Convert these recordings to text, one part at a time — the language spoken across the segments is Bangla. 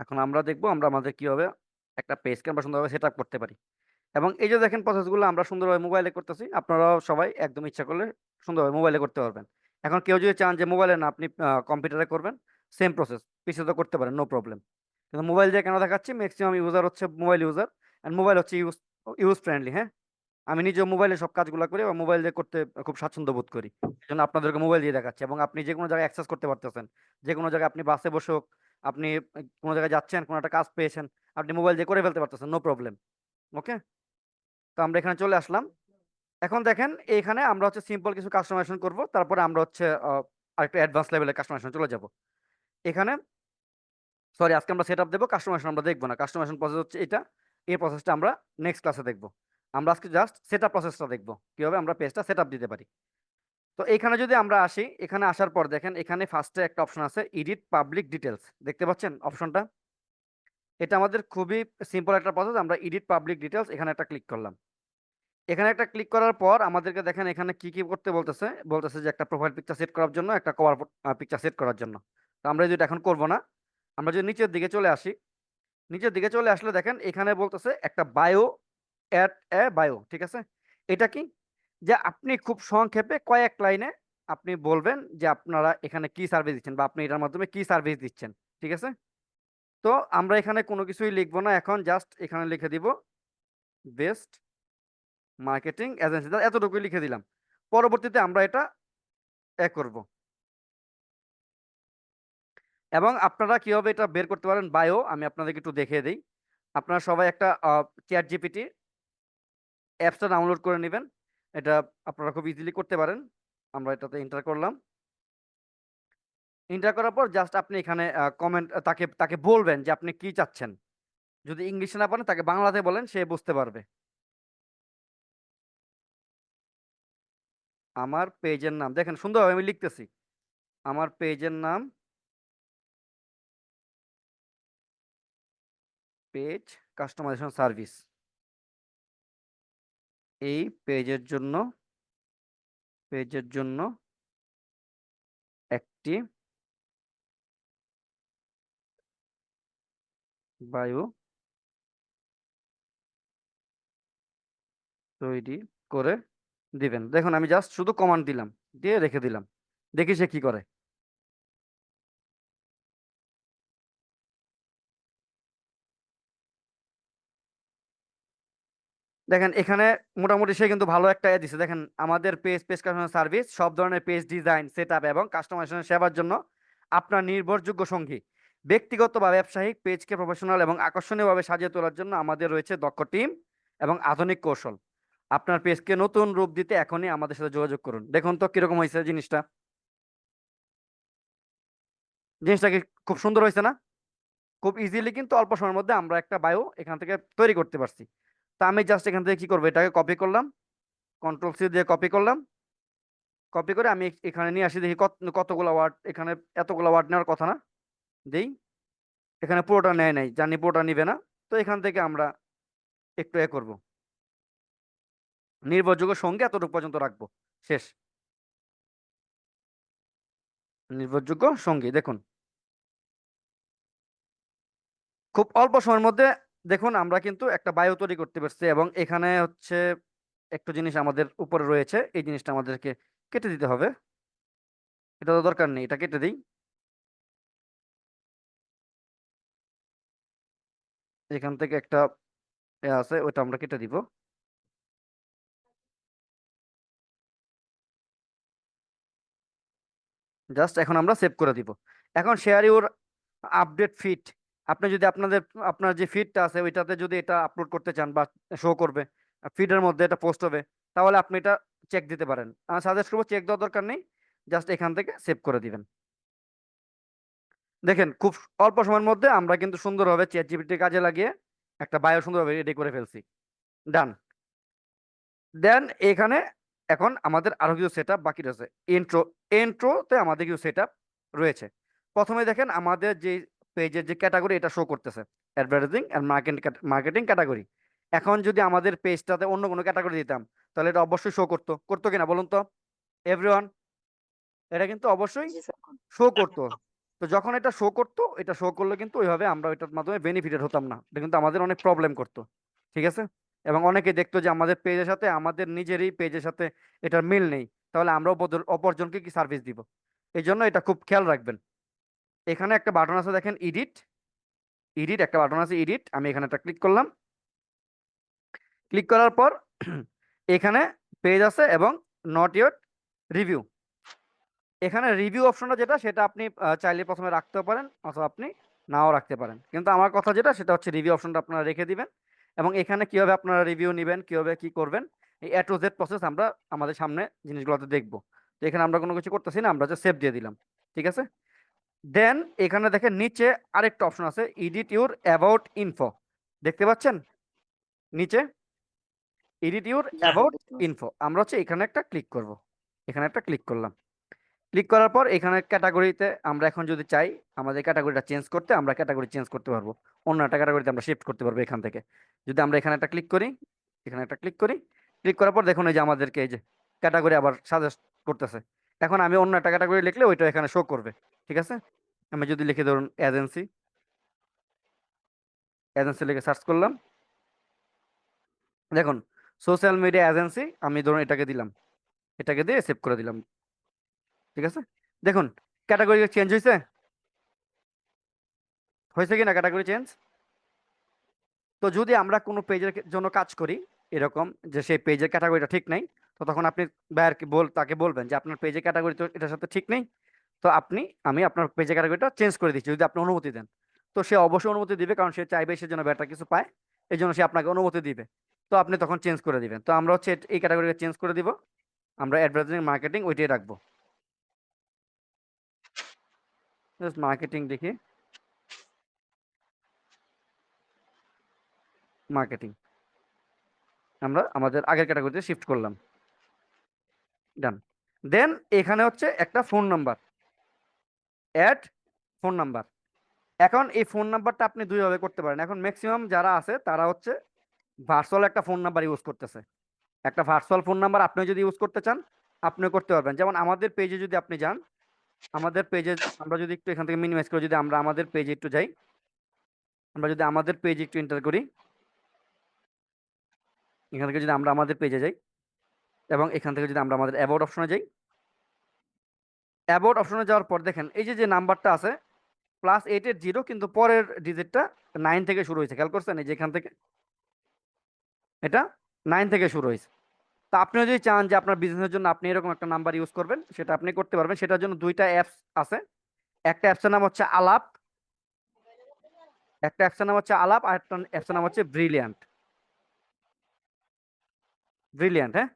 এখন আমরা দেখবো আমরা আমাদের কিভাবে একটা পেজকে আমরা সুন্দরভাবে সেটআপ করতে পারি। এবং এই যে দেখেন প্রসেসগুলো আমরা সুন্দরভাবে মোবাইলে করতেছি। আপনারাও সবাই একদম ইচ্ছা করলে সুন্দরভাবে মোবাইলে করতে পারবেন। এখন কেউ যদি চান যে মোবাইলে না আপনি কম্পিউটারে করবেন, সেম প্রসেস। পিসিতে তো করতে পারেন, নো প্রবলেম। কিন্তু মোবাইল দিয়ে কেন দেখাচ্ছি? ম্যাক্সিমাম ইউজার হচ্ছে মোবাইল ইউজার। অ্যান্ড মোবাইল হচ্ছে ইউজ ফ্রেন্ডলি, হ্যাঁ? আমি নিজেও মোবাইলে সব কাজগুলা করি এবং মোবাইল দিয়ে করতে খুব স্বাচ্ছন্দ্য বোধ করি। এজন্য আপনাদেরকে মোবাইল দিয়ে দেখাচ্ছি এবং আপনি যেকোনো জায়গায় অ্যাক্সেস করতে পারতেছেন। যেকোনো জায়গায় আপনি বাসে বসে হোক, আপনি কোনো জায়গায় যাচ্ছেন, কোনো একটা কাজ পেয়েছেন, আপনি মোবাইল দিয়ে করে ফেলতে পারতেছেন, নো প্রবলেম। ওকে? তো আমরা এখানে চলে আসলাম। এখন দেখেন এইখানে আমরা হচ্ছে সিম্পল কিছু কাস্টমাইজেশন করব। তারপরে আমরা হচ্ছে আরেকটু অ্যাডভান্স লেভেলের কাস্টমাইজেশন চলে যাব। এখানে সরি, আজকে আমরা সেটআপ দেব, কাস্টমাইজেশন আমরা দেখব না। কাস্টমাইজেশন প্রসেস হচ্ছে এটা। এই প্রসেসটা আমরা নেক্সট ক্লাসে দেখব। আমরা আজকে জাস্ট সেটআপ প্রসেসটা দেখব। কিভাবে আমরা পেজটা সেটআপ দিতে পারি। তো এইখানে যদি আমরা আসি, এখানে আসার পর দেখেন এখানে ফার্স্টে একটা অপশন আছে এডিট পাবলিক ডিটেইলস। দেখতে পাচ্ছেন অপশনটা? এটা আমাদের খুবই সিম্পল একটা প্রসেস। আমরা এডিট পাবলিক ডিটেইলস এখানে একটা ক্লিক করলাম। এখানে একটা ক্লিক করার পর আমাদেরকে দেখেন এখানে কি করতে বলতেছে? বলতেছে যে একটা প্রোফাইল পিকচার সেট করার জন্য, একটা কভার পিকচার সেট করার জন্য। তো আমরা যদি এটা এখন করব না। আমরা যদি নিচের দিকে চলে আসি, নিচের দিকে চলে আসলে দেখেন এখানে বলতেছে একটা বায়ো, এড এ বায়ো, ঠিক আছে? এটা কি? যে আপনি খুব সংক্ষেপে কয়েক লাইনে আপনি বলবেন যে আপনারা এখানে কি সার্ভিস দিচ্ছেন বা আপনি এটার মাধ্যমে কি সার্ভিস দিচ্ছেন। ঠিক আছে? তো আমরা এখানে কোনো কিছুই লিখব না, এখন জাস্ট এখানে লিখে দিব বেস্ট মার্কেটিং এজেন্সি, এতটুকুই লিখে দিলাম। পরবর্তীতে আমরা এটা করব। এবং আপনারা কিভাবে এটা বের করতে পারেন বায়ো, আমি আপনাদেরকে একটু দেখিয়ে দেই। আপনারা সবাই একটা চ্যাট জিপিটি অ্যাপসটা ডাউনলোড করে নেবেন। এটা আপনারা খুব ইজিলি করতে পারেন। আমরা এটাতে এন্টার করলাম। এন্টার করার পর জাস্ট আপনি এখানে কমেন্ট তাকে তাকে বলবেন যে আপনি কি চাচ্ছেন। যদি ইংলিশে না পারেন তাকে বাংলাতে বলেন, সে বুঝতে পারবে। আমার পেজের নাম দেখেন সুন্দরভাবে আমি লিখতেছি। আমার পেজের নাম, পেজ কাস্টমাইজেশন সার্ভিস। এই পেজের জন্য একটি বায়ো তৈরি করে দিবেন। দেখুন আমি জাস্ট শুধু কমান্ড দিলাম, দিয়ে রেখে দিলাম। দেখি সে কি করে। দেখেন এখানে মোটামুটি সে কিন্তু ভালো একটা দিছে। দেখেন আমাদের পেজ কাস্টমার সার্ভিস সব ধরনের পেজ ডিজাইন, সেটআপ এবং কাস্টমাইজেশন সেবার জন্য আপনার নির্ভরযোগ্য সঙ্গী। ব্যক্তিগত বা ব্যবসায়িক পেজকে প্রফেশনাল এবং আকর্ষণীয়ভাবে সাজিয়ে তোলার জন্য আমাদের রয়েছে দক্ষ টিম এবং আধুনিক কৌশল। আপনার পেজকে নতুন রূপ দিতে এখনই আমাদের সাথে যোগাযোগ করুন। দেখুন তো কিরকম হয়েছে জিনিসটা। জিনিসটা কি খুব সুন্দর হয়েছে না? খুব ইজিলি কিন্তু অল্প সময়ের মধ্যে আমরা একটা বায়ো এখান থেকে তৈরি করতে পারছি। তা আমি জাস্ট এখান থেকে কি করবো, এটাকে কপি করলাম, কন্ট্রোল সি দিয়ে কপি করলাম। কপি করে আমি এখানে নিয়ে আসি, দেখি কতগুলো ওয়ার্ড এখানে। এতগুলো ওয়ার্ড নেওয়ার কথা না। দেই, এখানে পুরোটা নেয় নাই, জানি পুরোটা নিবে না। তো এখান থেকে আমরা একটু করব, নির্ভরযোগ্য সঙ্গে এতটুকু পর্যন্ত রাখবো। শেষ। নির্ভরযোগ্য সঙ্গী দেখুন খুব অল্প সময়ের মধ্যে দেখুন আমরা কিন্তু একটা বায়ো তৈরি করতে পারছি। এবং এখানে হচ্ছে একটু জিনিস আমাদের উপরে রয়েছে, এই জিনিসটা আমাদেরকে কেটে দিতে হবে। এটা তো দরকার নেই, এটা কেটে দিই। এখান থেকে একটা আছে, ওইটা আমরা কেটে দিব। জাস্ট এখন আমরা সেভ করে দিব। এখন শেয়ার ইউর আপডেট ফিড। আপনি যদি আপনার যে ফিডটা আছে ওইটাতে যদি এটা আপলোড করতে চান বা শো করবে, ফিডের মধ্যে এটা পোস্ট হবে, তাহলে আপনি এটা চেক দিতে পারেন। আমি সাজেস্ট করবো চেক দেওয়ার দরকার নেই, জাস্ট এখান থেকে সেভ করে দিবেন। দেখেন খুব অল্প সময়ের মধ্যে আমরা কিন্তু সুন্দরভাবে চ্যাট জিপিটি কাজে লাগিয়ে একটা বায়ো সুন্দরভাবে রেডি করে ফেলছি। ডান। দেন এখানে এখন আমাদের আরো কিছু সেটআপ বাকি রয়েছে। ইন্ট্রো, ইন্ট্রোতে আমাদের কিছু সেটআপ রয়েছে। প্রথমে দেখেন আমাদের যে পেজের যে ক্যাটাগরি এটা শো করতেছে অ্যাডভার্টাইজিং এন্ড মার্কেটিং ক্যাটাগরি। এখন যদি আমাদের পেজটাতে অন্য কোনো ক্যাটাগরি দিতাম তাহলে এটা অবশ্যই শো করতো, কিনা বলুন তো এভরিওয়ান? এটা কিন্তু অবশ্যই জি স্যার। শো করতো। তো যখন এটা শো করতো, এটা শো করলে কিন্তু ওইভাবে আমরা ওইটার মাধ্যমে বেনিফিটেড হতাম না, এটা কিন্তু আমাদের অনেক প্রবলেম করতো। ঠিক আছে, এবং অনেকে দেখতো যে আমাদের পেজের সাথে, আমাদের নিজেরই পেজের সাথে এটার মিল নেই, তাহলে আমরা অপরজনকে কি সার্ভিস দিব। এই জন্য এটা খুব খেয়াল রাখবেন। এখানে একটা বাটন আছে দেখেন, এডিট। একটা বাটন আছে এডিট, আমি এখানে একটা ক্লিক করলাম। ক্লিক করার পর এখানে পেজ আছে এবং নট ইয়োর রিভিউ। এখানে রিভিউ অপশনটা যেটা, সেটা আপনি চাইলে প্রথমে রাখতেও পারেন অথবা আপনি নাও রাখতে পারেন, কিন্তু আমার কথা যেটা সেটা হচ্ছে রিভিউ অপশনটা আপনারা রেখে দিবেন। এবং এখানে কিভাবে আপনারা রিভিউ নেবেন, কিভাবে কি করবেন, এই এ টু জেড প্রসেস আমরা আমাদের সামনে জিনিসগুলোতে দেখবো। তো এখানে আমরা কোনো কিছু করতেছি না, আমরা জাস্ট সেভ দিয়ে দিলাম। ঠিক আছে, দেন এখানে দেখেন নিচে আরেকটা অপশন আছে, এডিট ইউর অ্যাবাউট ইনফো। দেখতে পাচ্ছেন নিচে এডিট ইউর হ্যাঁ, অ্যাবাউট দেখতে পাচ্ছি। ইনফো, আমরা হচ্ছে এখানে একটা ক্লিক করব। এখানে একটা ক্লিক করলাম। ক্লিক করার পর এখানে ক্যাটাগরিতে আমরা এখন যদি চাই আমাদের ক্যাটাগরিটা চেঞ্জ করতে, আমরা ক্যাটাগরি চেঞ্জ করতে পারবো, অন্য একটা ক্যাটাগরিতে আমরা শিফট করতে পারবো এখান থেকে। যদি আমরা এখানে একটা ক্লিক করি, এখানে একটা ক্লিক করি, ক্লিক করার পর দেখুন এই যে আমাদেরকে এই যে ক্যাটাগরি আবার সাজেস্ট করতেছে। এখন আমি অন্য একটা ক্যাটাগরি লিখলে ওইটা এখানে শো করবে। ঠিক আছে, আমি যদি লিখে ধরুন এজেন্সি, এজেন্সি লিখে সার্চ করলাম, দেখুন সোশ্যাল মিডিয়া এজেন্সি, আমি ধরুন এটাকে দিলাম, এটাকে দিয়ে সেভ করে দিলাম। ঠিক আছে, দেখুন ক্যাটাগরি চেঞ্জ হয়েছে, হয়েছে কি না ক্যাটাগরি চেঞ্জ। তো যদি আমরা কোনো পেজের জন্য কাজ করি এরকম যে সেই পেজের ক্যাটাগরিটা ঠিক নেই, তো তখন আপনি বায়ারকে তাকে বলবেন যে আপনার পেজের ক্যাটাগরি তো এটার সাথে ঠিক নেই, তো আমি আপনার পেজের ক্যাটাগরিটা চেঞ্জ করে দিচ্ছি, যদি আপনি অনুমতি দেন। তো সে অবশ্যই অনুমতি দিবে, কারণ সে চাইবে সে যেন বেটার কিছু পায়, এই জন্য সে আপনাকে অনুমতি দিবে। তো আপনি তখন চেঞ্জ করে দিবেন। তো আমরা হচ্ছে এই ক্যাটাগরিটা চেঞ্জ করে দিব, আমরা অ্যাডভার্টাইজিং মার্কেটিং ওইটাই রাখবো। জাস্ট মার্কেটিং দেখি, মার্কেটিং আমরা আমাদের আগের ক্যাটাগরিতে শিফট করলাম। ডান। দেন এখানে হচ্ছে একটা phone number, add phone number. এখন এই ফোন নাম্বারটা আপনি দুইভাবে করতে পারেন। এখন ম্যাক্সিমাম যারা আছে তারা হচ্ছে ভার্চুয়াল একটা ফোন নাম্বার ইউজ করতেছে। একটা ভার্চুয়াল ফোন নাম্বার আপনি যদি ইউজ করতে চান আপনিও করতে পারবেন। যেমন আমাদের পেজে যদি আপনি যান, আমাদের পেজে আমরা যদি একটু এখান থেকে মিনিমাইজ করে যদি আমরা আমাদের পেজে একটু যাই, আমরা যদি আমাদের পেজে একটু এন্টার করি, এখান থেকে যদি আমরা আমাদের পেজে যাই এবং এখান থেকে যদি আমরা আমাদের অ্যাবাউট অপশনে যাই, অ্যাবাউট অপশনে যাওয়ার পর দেখেন এই যে যে নাম্বারটা আছে +880, কিন্তু পরের ডিজিটটা 9 থেকে শুরু হয়েছে, খেয়াল করছেন এই যে এখান থেকে এটা 9 থেকে শুরু হয়েছে। তো আপনি যদি চান যে আপনার বিজনেসের জন্য আপনি এরকম একটা নাম্বার ইউজ করবেন, সেটা আপনি করতে পারবেন। সেটার জন্য দুইটা অ্যাপস আছে, একটা অ্যাপসের নাম হচ্ছে আলাপ, একটা অ্যাপসের নাম হচ্ছে আলাপ, আর একটা অ্যাপসের নাম হচ্ছে ব্রিলিয়ান্ট। ব্রিলিয়ান্ট, হ্যাঁ,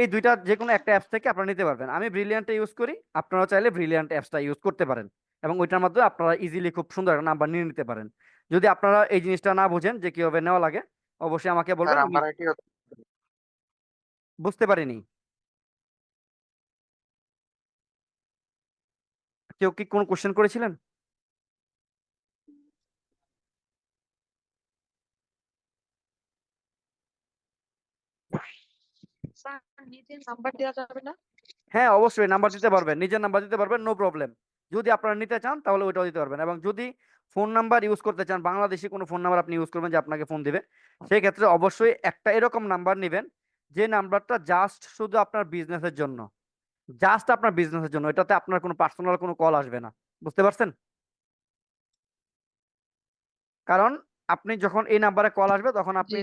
এই দুইটা যে কোনো একটা অ্যাপস থেকে আপনারা নিতে পারবেন। আমি ব্রিলিয়ান্টটা ইউজ করি, আপনারা চাইলে ব্রিলিয়ান্ট অ্যাপসটা ইউজ করতে পারেন এবং ওইটার মাধ্যমে আপনারা ইজিলি খুব সুন্দর একটা নাম্বার নিয়ে নিতে পারেন। যদি আপনারা এই জিনিসটা না বুঝেন যে কিভাবে নেওয়া লাগে, অবশ্যই আমাকে স্যার বলবেন, আমি আমার আইডি বুঝতে পারিনি। কেউ কি কোনো কোশ্চেন করেছিলেন? স্যার নিজের নাম্বার দেওয়া যাবে না? হ্যাঁ অবশ্যই নাম্বার দিতে পারবেন, নিজের নাম্বার দিতে পারবেন, নো প্রবলেম। যদি আপনারা নিতে চান তাহলে ওইটাও দিতে পারবেন। এবং যদি ফোন নাম্বার ইউজ করতে চান, বাংলাদেশি কোনো ফোন নাম্বার আপনি ইউজ করবেন যে আপনাকে ফোন দিবে, সেই ক্ষেত্রে অবশ্যই একটা এরকম নাম্বার নেবেন যে নাম্বারটা জাস্ট শুধু আপনার বিজনেসের জন্য, জাস্ট আপনার বিজনেসের জন্য, এটাতে আপনার কোনো পার্সোনাল কোনো কল আসবে না। বুঝতে পারছেন? কারণ আপনি যখন এই নাম্বারে কল আসবে তখন জি।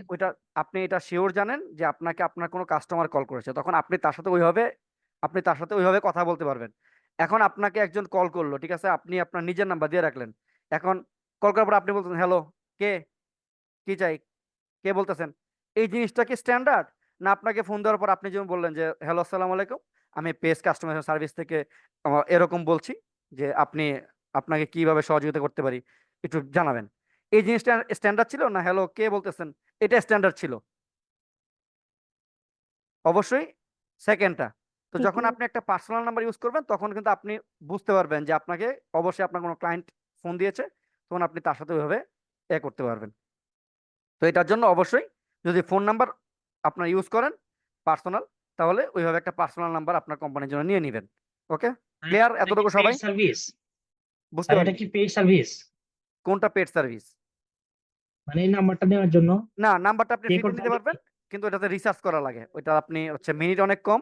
আপনি এটা শিওর জানেন যে আপনাকে আপনার কোনো কাস্টমার কল করেছে, তখন আপনি তার সাথে ওইভাবে কথা বলতে পারবেন। এখন আপনাকে একজন কল করলো, ঠিক আছে, আপনি আপনার নিজের নাম্বার দিয়ে রাখলেন। এখন কল করার পর আপনি বলতেছেন হ্যালো, কে, কি চাই, কে বলতেছেন, এই জিনিসটা কি স্ট্যান্ডার্ড? না আপনাকে ফোন দেওয়ার পর আপনি যেমন বললেন যে হ্যালো আসসালামু আলাইকুম, আমি পেজ কাস্টমার সার্ভিস থেকে এরকম বলছি যে আপনাকে কিভাবে সহযোগিতা করতে পারি একটু জানাবেন, এই জিনিসটা স্ট্যান্ডার্ড ছিল না হ্যালো কে বলতেছেন এটা স্ট্যান্ডার্ড ছিল? অবশ্যই সেকেন্ডটা। তো যখন আপনি একটা পার্সোনাল নাম্বার ইউজ করবেন তখন কিন্তু আপনি বুঝতে পারবেন যে আপনাকে অবশ্যই আপনার কোনো ক্লায়েন্ট ফোন দিয়েছে, তখন আপনি তার সাথে ওইভাবে করতে পারবেন। তো এটার জন্য অবশ্যই যদি ফোন নাম্বার আপনার ইউজ করেন পার্সোনাল, তাহলে ওইভাবে একটা পার্সোনাল নাম্বার আপনার কোম্পানির জন্য নিয়ে নেবেন। ওকে, ক্লিয়ার এটা কি এতটুকু পেইড সবাই? সার্ভিস? বুঝতে স্যার এটা পারলেন? কি পেইড সার্ভিস? কোনটা পেড সার্ভিস? মানে এই নাম্বারটা নেওয়ার জন্য না, নাম্বারটা আপনি পে ফ্রিতে করতে নিতে হবে কি? পারবেন, কিন্তু এটাতে রিচার্জ করা লাগে। ওইটা আপনি হচ্ছে মিনিট অনেক কম,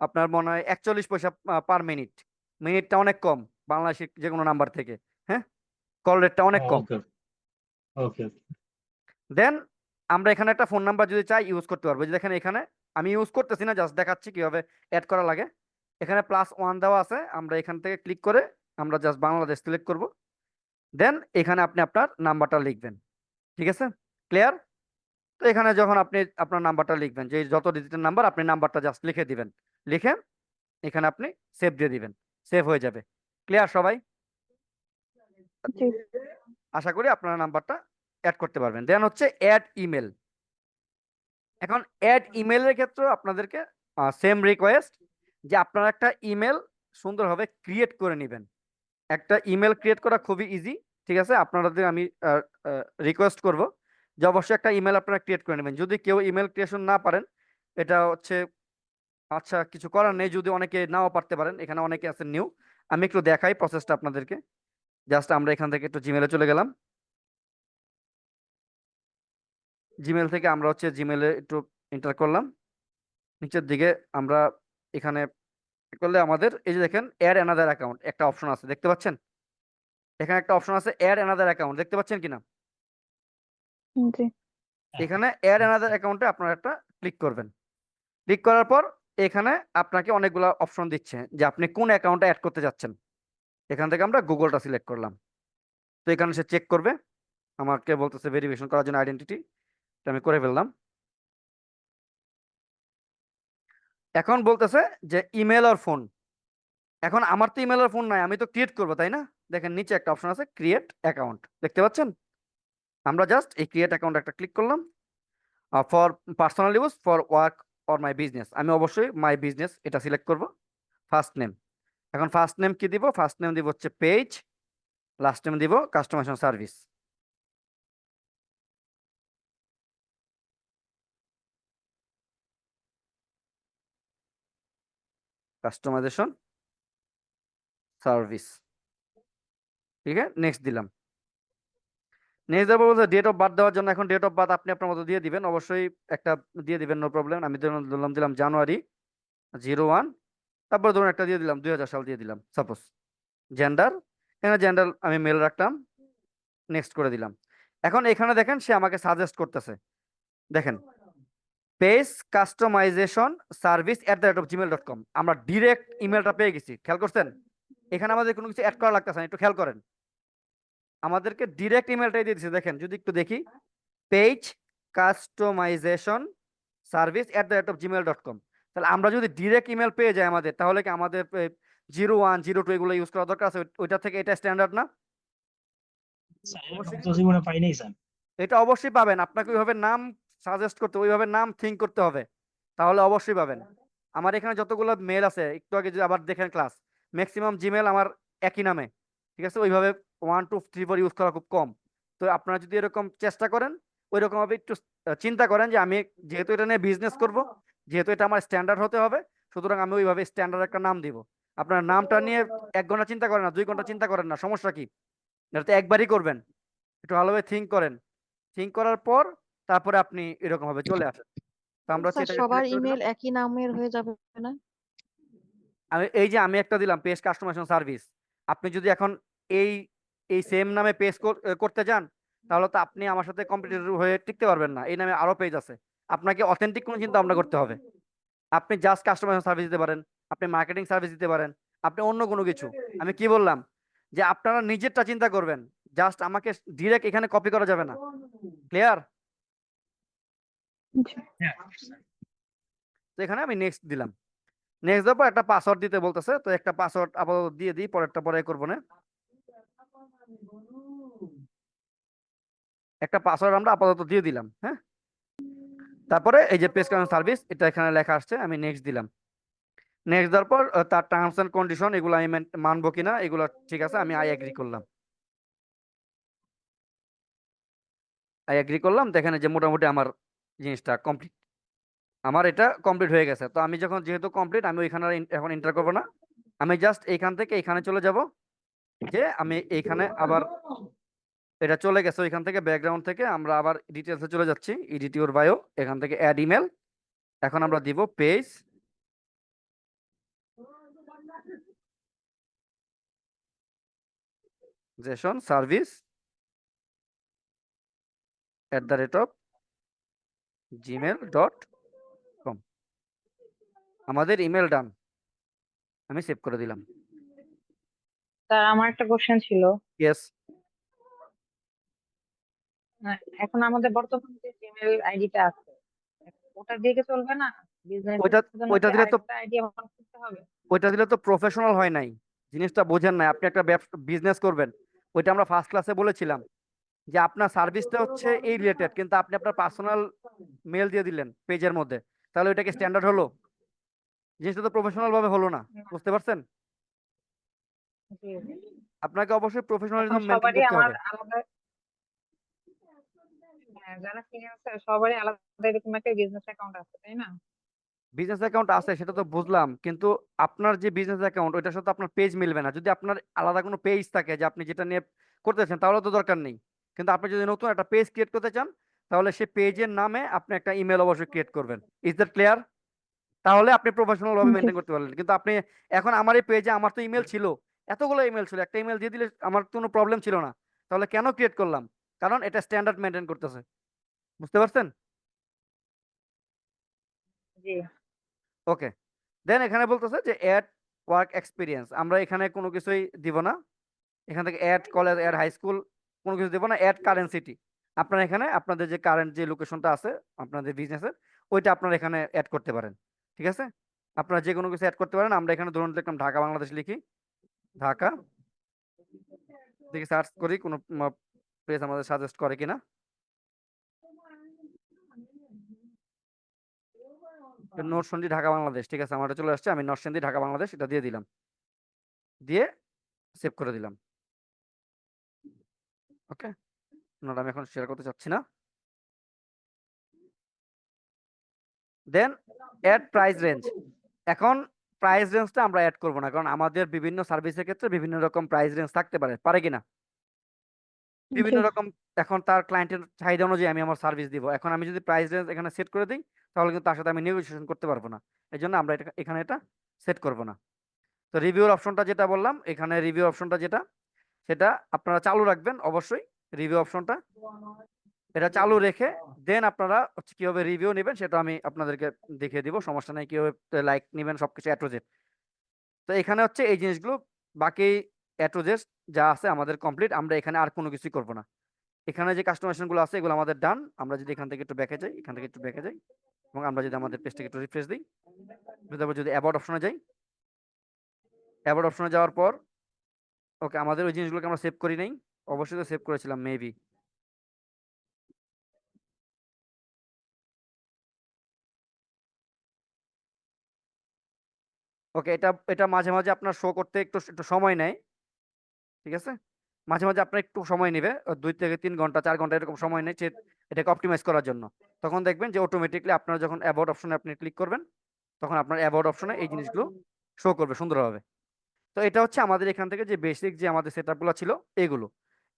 আপনার মনে হয় 41 পয়সা পার মিনিট। মিনিটটা অনেক কম বাংলাদেশের যে কোনো নাম্বার থেকে। হ্যাঁ, কল রেটটা অনেক কম। ওকে ওকে ওকে। দেন আমরা এখানে একটা ফোন নাম্বার যদি চাই ইউজ করতে পারবো। যে দেখেন এখানে আমি ইউজ করতেছি না, জাস্ট দেখাচ্ছি কিভাবে অ্যাড করা লাগে। এখানে +1 দেওয়া আছে, আমরা এখান থেকে ক্লিক করে আমরা জাস্ট বাংলাদেশ সিলেক্ট করব। দেন এখানে আপনি আপনার নাম্বারটা লিখবেন। ঠিক আছে, ক্লিয়ার? তো এখানে যখন আপনি আপনার নাম্বারটা লিখবেন, যে যত ডিজিটের নাম্বার, আপনি নাম্বারটা জাস্ট লিখে দিবেন। লিখে এখানে আপনি সেভ দিয়ে দিবেন, সেভ হয়ে যাবে। ক্লিয়ার সবাই? জি। আশা করি আপনার নাম্বারটা অ্যাড করতে পারবেন। দেন হচ্ছে অ্যাড ইমেল। এখন অ্যাড ইমেলের ক্ষেত্রে আপনাদেরকে সেম রিকোয়েস্ট, যে আপনারা একটা ইমেল সুন্দরভাবে ক্রিয়েট করে নেবেন। একটা ইমেল ক্রিয়েট করা খুবই ইজি। ঠিক আছে, আপনাদের আমি রিকোয়েস্ট করব যে অবশ্যই একটা ইমেল আপনারা ক্রিয়েট করে নেবেন। যদি কেউ ইমেল ক্রিয়েশন না পারেন, এটা হচ্ছে আচ্ছা, কিছু করার নেই। যদি অনেকে নাও পারতে পারেন, এখানে অনেকে আছেন নিউ, আমি একটু দেখাই প্রসেসটা আপনাদেরকে। জাস্ট আমরা এখান থেকে একটু জিমেলে চলে গেলাম। জিমেল থেকে আমরা হচ্ছে জিমেলে একটু এন্টার করলাম। নিচের দিকে আমরা এখানে করলে আমাদের এই যে দেখেন অ্যাড অ্যানাদার অ্যাকাউন্ট একটা অপশন আছে, দেখতে পাচ্ছেন? এখানে একটা অপশন আছে অ্যাড অ্যানাদার অ্যাকাউন্ট, দেখতে পাচ্ছেন কিনা? জি। এখানে অ্যাড অ্যানাদার অ্যাকাউন্টে আপনারা একটা ক্লিক করবেন। ক্লিক করার পর এখানে আপনাকে অনেকগুলো অপশন দিচ্ছে যে আপনি কোন অ্যাকাউন্টে অ্যাড করতে যাচ্ছেন। এখান থেকে আমরা গুগলটা সিলেক্ট করলাম। তো এখানে সে চেক করবে, আমাকে বলতেছে ভেরিফিকেশন করার জন্য আইডেন্টিটি, আমি করে ফেললাম। এখন বলতেছে যে ইমেল আর ফোন। এখন আমার তো ইমেল আর ফোন নাই, আমি তো ক্রিয়েট করবো, তাই না? দেখেন নিচে একটা অপশন আছে ক্রিয়েট অ্যাকাউন্ট, দেখতে পাচ্ছেন? আমরা জাস্ট এই ক্রিয়েট অ্যাকাউন্ট একটা ক্লিক করলাম। For personal use, for work, or my business, আমি অবশ্যই মাই বিজনেস এটা সিলেক্ট করব। ফার্স্ট নেম, এখন ফার্স্ট নেম কি দিব? ফার্স্ট নেম দিব হচ্ছে পেজ, লাস্ট নেম দিব কাস্টমাইজেশন সার্ভিস। কাস্টমাইজেশন সার্ভিস, ঠিক আছে, নেক্সট দিলাম। নেক্সট দেবো বলতে ডেট অফ বার্থ দেওয়ার জন্য, এখন ডেট অফ বার্থ আপনি আপনার মতো দিয়ে দিবেন, অবশ্যই একটা দিয়ে দিবেন, নো প্রবলেম। আমি দিলাম জানুয়ারি 01, তারপর ধরুন একটা দিয়ে দিলাম 2000 সাল দিয়ে দিলাম সাপোজ। জেন্ডার, এখানে জেন্ডার আমি মেল রাখলাম, নেক্সট করে দিলাম। এখন এখানে দেখেন সে আমাকে সাজেস্ট করতেছে, দেখেন পেজ কাস্টমাইজেশন সার্ভিস@gmail.com, আমরা ডিরেক্ট ইমেলটা পেয়ে গেছি, খেয়াল করছেন? এখানে আমাদের কোনো কিছু অ্যাড করা লাগতেছে না, একটু খেয়াল করেন, আমাদেরকে ডিরেক্ট ইমেলটাই দিয়ে দিচ্ছে। দেখেন যদি একটু দেখি, পেজ কাস্টমাইজেশন সার্ভিস@gmail.com, তাহলে আমরা যদি ডিরেক্ট ইমেল পেয়ে যাই আমাদের, তাহলে কি আমাদের 01, 02 এগুলো ইউজ করা দরকার আছে? ওইটা থেকে এটা স্ট্যান্ডার্ড না? স্যার এরকম অবশ্যই তো কিন্তু জীবনে পাই নাই স্যার। এটা অবশ্যই পাবেন। আপনাকে ওইভাবে নাম সাজেস্ট করতে, ওইভাবে নাম থিঙ্ক করতে হবে, তাহলে অবশ্যই পাবেন। আমার এখানে যতগুলো মেল আছে, একটু আগে যদি আবার দেখেন ক্লাস, ম্যাক্সিমাম জিমেল আমার একই নামে। ঠিক আছে, ওইভাবে 1 2 3 4 ইউজ করা খুব কম। তো আপনারা যদি এরকম চেষ্টা করেন, ওই রকম ভাবে একটু চিন্তা করেন যে আমি যেহেতু এটা নিয়ে বিজনেস করব, যেহেতু এটা আমার স্ট্যান্ডার্ড হতে হবে, সুতরাং আমি ওইভাবে স্ট্যান্ডার্ড একটা নাম দিব। আপনার নামটা নিয়ে 1 ঘন্টা চিন্তা করেন না, 2 ঘন্টা চিন্তা করেন না, সমস্যা কি? এটা তো একবারই করবেন, একটু ভালোভাবে থিঙ্ক করেন। থিঙ্ক করার পর তারপরে আপনি এরকম ভাবে চলে আসেন। তো আমরা হচ্ছে স্যার এটাকে সবার সিলেক্ট করে ইমেল দিলাম। একই নামের হয়ে যাবে না? আমি এই যে আমি একটা দিলাম পেজ কাস্টমাইজেশন সার্ভিস, আপনি যদি এখন এই এই সেম নামে পেজ করতে যান, তাহলে তো আপনি আমার সাথে কম্পিটিটর হয়ে টিকতে পারবেন না। এই নামে আরো পেজ আছে, আপনাকে অথেন্টিক কোনো চিন্তা ভাবনা করতে হবে। আপনি জাস্ট কাস্টমাইজেশন সার্ভিস দিতে পারেন, আপনি মার্কেটিং সার্ভিস দিতে পারেন, আপনি অন্য কোনো কিছু। আমি কি বললাম, যে আপনারা নিজেরটা চিন্তা করবেন, জাস্ট আমাকে ডিরেক্ট এখানে কপি করা যাবে না। ক্লিয়ার? জি। হ্যাঁ স্যার। তো এখানে আমি নেক্সট দিলাম। নেক্সট দেওয়ার পর একটা পাসওয়ার্ড দিতে বলতেছে, তো একটা পাসওয়ার্ড আপাতত দিয়ে দিই, পরেরটা পরে করবো না। একটা পাসওয়ার্ড আমরা আপাতত দিয়ে দিলাম, হ্যাঁ। তারপরে এই যে পেজ কাস্টমার সার্ভিস, এটা এখানে লেখা আসছে, আমি নেক্সট দিলাম। নেক্সট দেওয়ার পর তার টার্মস এন্ড কন্ডিশন এগুলো আমি মানবো কিনা, এগুলো ঠিক আছে, আমি আই এগ্রি করলাম। আই এগ্রি করলাম, দেখেন যে মোটামুটি আমার জিনিসটা কমপ্লিট, আমার এটা কমপ্লিট হয়ে গেছে। তো আমি যখন যেহেতু কমপ্লিট, আমি ওইখানে আর এখন এন্টার করবো না, আমি জাস্ট এইখান থেকে এখানে চলে যাব। যে আমি এইখানে আবার এটা চলে গেছে ওইখান থেকে ব্যাকগ্রাউন্ড থেকে আমরা আবার ডিটেলসে চলে যাচ্ছি, এডিট ইউর বায়ো, এখান থেকে অ্যাড ইমেল। এখন আমরা দিব পেজ জেসন সার্ভিস @gmail.com। আমাদের ইমেল ডান, আমি সেভ করে দিলাম। স্যার আমার একটা কোশ্চেন ছিল। ইয়েস, এখন আমাদের বর্তমানে যে জিমেল আইডিটা আছে ওটা দিয়ে কি চলবে না? বিজনেস ওইটা জন্য ওইটা কি দিলে তো আরেকটা আইডি আমার করতে হবে? প্রফেশনাল হয় নাই, জিনিসটা বোঝেন না। আপনি একটা বিজনেস করবেন, ওইটা আমরা ফার্স্ট ক্লাসে বলেছিলাম যে আপনার সার্ভিসটা হচ্ছে এই রিলেটেড, কিন্তু আপনি আপনার পার্সোনাল মেল দিয়ে দিলেন পেজের মধ্যে, তাহলে ওইটা কি স্ট্যান্ডার্ড হলো? জিনিসটা তো প্রফেশনাল ভাবে হলো না, না। বুঝতে পারছেন? জি, জি। আপনাকে অবশ্যই এখন প্রফেশনালিজম মেনটেন সবারই করতে আমার হবে। আলাদা, হ্যাঁ, যারা সিনিয়র স্যার সবারই আলাদা এরকম একটা বিজনেস অ্যাকাউন্ট আছে, তাই না? বিজনেস অ্যাকাউন্ট আছে সেটা তো বুঝলাম, কিন্তু আপনার যে বিজনেস অ্যাকাউন্ট ওইটার সাথে আপনার পেজ মিলবে না। যদি আপনার আলাদা কোনো পেজ থাকে যে আপনি যেটা নিয়ে করতেছেন, তাহলে তো দরকার নেই। কিন্তু আপনি যদি নতুন একটা পেজ ক্রিয়েট করতে চান, তাহলে সেই পেজের নামে আপনি একটা ইমেল অবশ্যই ক্রিয়েট করবেন। Is that clear? তাহলে আপনি প্রফেশনাল ভাবে জি মেনটেন করতে পারলেন। কিন্তু আপনি এখন আমার এই পেজে আমার তো ইমেল ছিল, এতগুলো ইমেল ছিল, একটা ইমেল দিয়ে দিলে আমার কোনো প্রবলেম ছিল না, তাহলে কেন ক্রিয়েট করলাম? কারণ এটা স্ট্যান্ডার্ড মেনটেন করতেছে, বুঝতে পারছেন? জি। ওকে, দেন এখানে বলতেছে যে অ্যাড ওয়ার্ক এক্সপিরিয়েন্স, আমরা এখানে কোনো কিছুই দিব না। এখান থেকে add college, add high school, কোনো কিছু দেবো না। অ্যাড কারেন্ট সিটি, আপনারা এখানে আপনাদের যে কারেন্ট যে লোকেশনটা আছে আপনাদের বিজনেসের, ওইটা আপনারা এখানে অ্যাড করতে পারেন। ঠিক আছে, আপনারা যে কোনো কিছু অ্যাড করতে পারেন। আমরা এখানে ধরুন লিখলাম ঢাকা বাংলাদেশ, লিখি ঢাকা, দেখি সার্চ করি কোনো প্লেস আমাদের সাজেস্ট করে কিনা। নরসিংদী ঢাকা বাংলাদেশ, ঠিক আছে, আমার চলে আসছে। আমি নরসিংদী ঢাকা বাংলাদেশ এটা দিয়ে দিলাম, দিয়ে সেভ করে দিলাম। ওকে, নোট আমি এখন শেয়ার করতে চাচ্ছি না। দেন অ্যাড প্রাইস রেঞ্জ। এখন প্রাইস রেঞ্জটা আমরা অ্যাড করব না, কারণ আমাদের বিভিন্ন সার্ভিসের ক্ষেত্রে বিভিন্ন রকম প্রাইস রেঞ্জ থাকতে পারে কিনা, জি বিভিন্ন রকম। এখন তার ক্লায়েন্টের চাহিদা অনুযায়ী আমি আমার সার্ভিস দিব। এখন আমি যদি প্রাইস রেঞ্জ এখানে সেট করে দিই, তাহলে কিন্তু তার সাথে আমি নেগোসিয়েশন করতে পারবো না। এই জন্য আমরা এখানে এটা সেট করব না। তো রিভিউর অপশনটা যেটা বললাম, এখানে রিভিউ অপশনটা যেটা, সেটা আপনারা চালু রাখবেন অবশ্যই। রিভিউ অপশনটা এটা চালু রেখে দেন আপনারা হচ্ছে কিভাবে রিভিউ নেবেন সেটা আমি আপনাদেরকে দেখিয়ে দিব, সমস্যা নেই। কিভাবে লাইক নেবেন সবকিছু এ টু জেড। তো এখানে হচ্ছে এই জিনিসগুলো, বাকি এ টু জেড যা আছে আমাদের কমপ্লিট। আমরা এখানে আর কোনো কিছুই করব না। এখানে যে কাস্টমাইজেশন গুলো আছে এগুলো আমাদের ডান। আমরা যদি এখান থেকে একটু ব্যাকে যাই, এখান থেকে একটু ব্যাকে যাই, এবং আমরা যদি আমাদের পেজটাকে একটু রিফ্রেশ দিই, তারপর যদি অ্যাবাউট অপশনে যাই, অ্যাবাউট অপশনে যাওয়ার পর ওকে, আমাদের ওই জিনিসগুলোকে আমরা সেভ করি নাই, অবশ্যই তো সেভ করেছিলাম মেবি। ওকে, এটা এটা মাঝে মাঝে আপনার শো করতে একটু একটু সময় নেয়, ঠিক আছে। মাঝে মাঝে আপনার একটু সময় নেবে, 2 থেকে 3 ঘন্টা 4 ঘন্টা এরকম সময় নেয় এটাকে অপটিমাইজ করার জন্য। তখন দেখবেন যে অটোমেটিকলি আপনারা যখন অ্যাবাউট অপশনে আপনি ক্লিক করবেন, তখন আপনার অ্যাবাউট অপশনে এই জিনিসগুলো শো করবে সুন্দরভাবে। তো এটা হচ্ছে আমাদের এখান থেকে যে বেসিক যে আমাদের সেটআপগুলো ছিল এগুলো।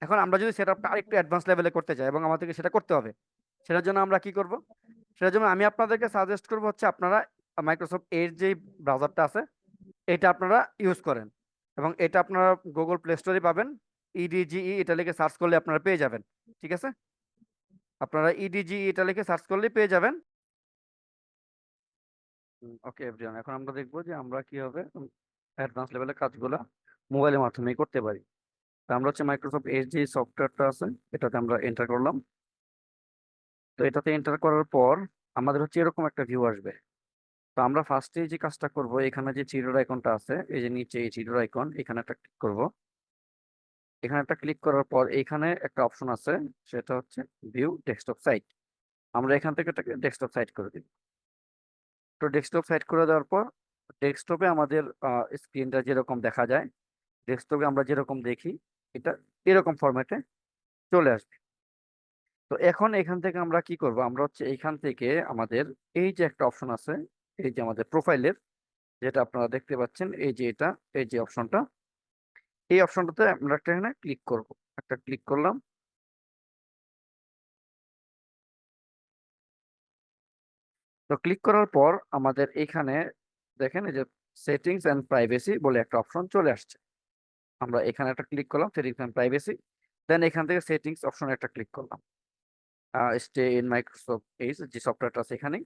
এখন আমরা যদি সেটআপটা আরেকটু অ্যাডভান্স লেভেলে করতে চাই এবং আমাদেরকে সেটা করতে হবে, সেটার জন্য আমরা কি করব? সেটার জন্য আমি আপনাদেরকে সাজেস্ট করব হচ্ছে আপনারা মাইক্রোসফট এর যে ব্রাউজারটা আছে এটা আপনারা ইউজ করেন, এবং এটা আপনারা গুগল প্লে স্টোরে পাবেন। ইডিজিই এটা লিখে সার্চ করলে আপনারা পেয়ে যাবেন, ঠিক আছে। আপনারা ইডিজিই এটা লিখে সার্চ করলে পেয়ে যাবেন। ওকে এভরিওয়ান, এখন আমরা দেখবো যে আমরা কিভাবে অ্যাডভান্স লেভেলের কাজগুলো মোবাইলের মাধ্যমে করতে পারি। তো আমরা হচ্ছে মাইক্রোসফট এর যে সফটওয়্যারটা আছে এটাতে আমরা এন্টার করলাম। তো এটাতে এন্টার করার পর আমাদের হচ্ছে এরকম একটা ভিউ আসবে। তো আমরা ফার্স্টে যে কাজটা করব, এখানে যে চিরোর আইকনটা আছে, এই যে নিচে এই চিরোর আইকন, এখানে একটা ক্লিক করব। এখানে একটা ক্লিক করার পর এখানে একটা অপশন আছে, সেটা হচ্ছে ভিউ ডেস্কটপ সাইট। আমরা এখান থেকে এটাকে ডেস্কটপ সাইট করে দিব। তো ডেস্কটপ সাইট করে দেওয়ার পর ডেস্কটপে আমাদের স্ক্রিনটা যেরকম দেখা যায়, ডেস্কটপে আমরা যেরকম দেখি এটা এরকম ফরম্যাটে চলে আসবে। তো এখন এখান থেকে আমরা কি করব, আমরা হচ্ছে এইখান থেকে আমাদের এই যে একটা অপশন আছে, এই যে আমাদের প্রোফাইলের যেটা আপনারা দেখতে পাচ্ছেন, এই যে এটা, এই যে অপশনটা, এই অপশনটাতে আমরা একটা এখানে ক্লিক করব, একটা ক্লিক করলাম। তো ক্লিক করার পর আমাদের এখানে দেখেন এই যে সেটিংস এন্ড প্রাইভেসি বলে একটা অপশন চলে আসছে। আমরা এখানে একটা ক্লিক করলাম, সেটিংস এন্ড প্রাইভেসি। দেন এখান থেকে সেটিংস অপশনে একটা ক্লিক করলাম, স্টে ইন মাইক্রোসফট এজ যে সফটওয়্যারটা আছে এখানেই।